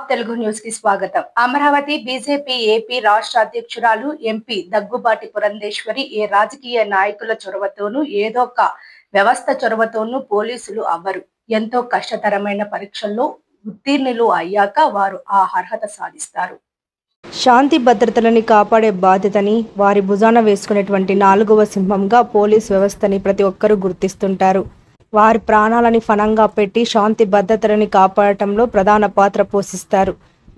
Telugu news కి స్వాగతం. Amaravati BJP AP రాష్ట్ర అధ్యక్షురాలు ఎంపీ దగ్గుబాటి పురంధేశ్వరి ఏ రాజకీయ నాయకుల చొరవతోనూ ఏదో ఒక వ్యవస్థ చొరవతోనూ పోలీసులు అవ్వరు. ఎంతో కష్టతరమైన పరీక్షల్లో ఉత్తీర్ణులు అయ్యాక వారు ఆ అర్హత సాధిస్తారు. శాంతి భద్రతలని కాపాడే బాధ్యతని వారి భుజాన వేసుకునేటువంటి 4వ సింహంగా పోలీస్ వ్యవస్థని ప్రతి ఒక్కరూ గుర్తిస్తుంటారు. వారి ప్రాణాలని ఫణంగా పెట్టి శాంతి భద్రతలని కాపాడటంలో ప్రధాన పాత్ర పోషిస్తారు.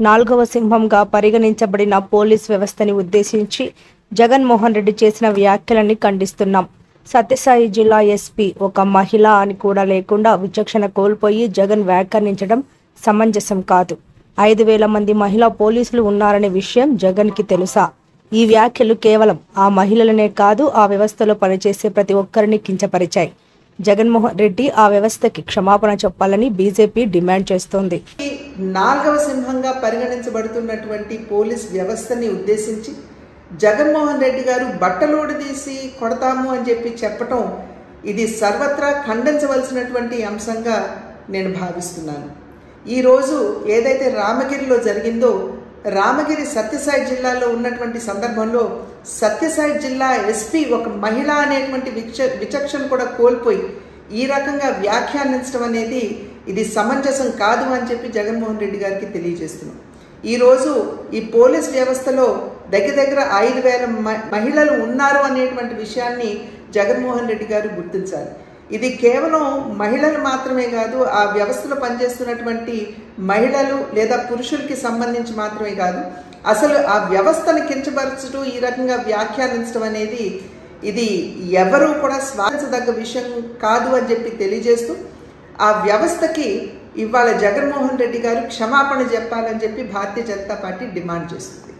4వ సింహంగా పరిగణించబడిన పోలీస్ వ్యవస్థని ఉద్దేశించి జగన్మోహన్ రెడ్డి చేసిన వ్యాఖ్యలని ఖండిస్తున్నాం. సత్యసాయి జిల్లా ఎస్పీ ఒక మహిళ అని కూడా లేకుండా విచక్షణ కోల్పోయి జగన్ వ్యాఖ్యానించడం సమంజసం కాదు. 5,000 మంది మహిళా పోలీసులు ఉన్నారనే విషయం జగన్కి తెలుసా? ఈ వ్యాఖ్యలు కేవలం ఆ మహిళలనే కాదు, ఆ వ్యవస్థలో పనిచేసే ప్రతి ఒక్కరిని కించపరిచాయి. జగన్మోహన్ రెడ్డి ఆ వ్యవస్థకి క్షమాపణ చెప్పాలని బీజేపీ డిమాండ్ చేస్తోంది. 4వ సింహంగా పరిగణించబడుతున్నటువంటి పోలీస్ వ్యవస్థని ఉద్దేశించి జగన్మోహన్ రెడ్డి గారు బట్టలోడు తీసి కొడతాము అని చెప్పటం ఇది సర్వత్రా ఖండించవలసినటువంటి అంశంగా నేను భావిస్తున్నాను. ఈరోజు ఏదైతే రామగిరిలో జరిగిందో, రామగిరి సత్యసాయి జిల్లాలో ఉన్నటువంటి సందర్భంలో సత్యసాయి జిల్లా ఎస్పీ ఒక మహిళ అనేటువంటి విచక్షణ కూడా కోల్పోయి ఈ రకంగా వ్యాఖ్యానించడం అనేది ఇది సమంజసం కాదు అని చెప్పి జగన్మోహన్ రెడ్డి గారికి తెలియజేస్తున్నాం. ఈరోజు ఈ పోలీస్ వ్యవస్థలో దగ్గర 5,000 మహిళలు ఉన్నారు అనేటువంటి విషయాన్ని జగన్మోహన్ రెడ్డి గారు గుర్తించాలి. ఇది కేవలం మహిళలు మాత్రమే కాదు, ఆ వ్యవస్థలో పనిచేస్తున్నటువంటి మహిళలు లేదా పురుషులకి సంబంధించి మాత్రమే కాదు, అసలు ఆ వ్యవస్థను కించపరచడం, ఈ రకంగా వ్యాఖ్యానించడం అనేది ఇది ఎవరూ కూడా స్వాగతించదగ్గ విషయం కాదు అని చెప్పి తెలియజేస్తూ ఆ వ్యవస్థకి ఇవాళ జగన్మోహన్ రెడ్డి గారు క్షమాపణ చెప్పాలని చెప్పి భారతీయ జనతా పార్టీ డిమాండ్ చేస్తుంది.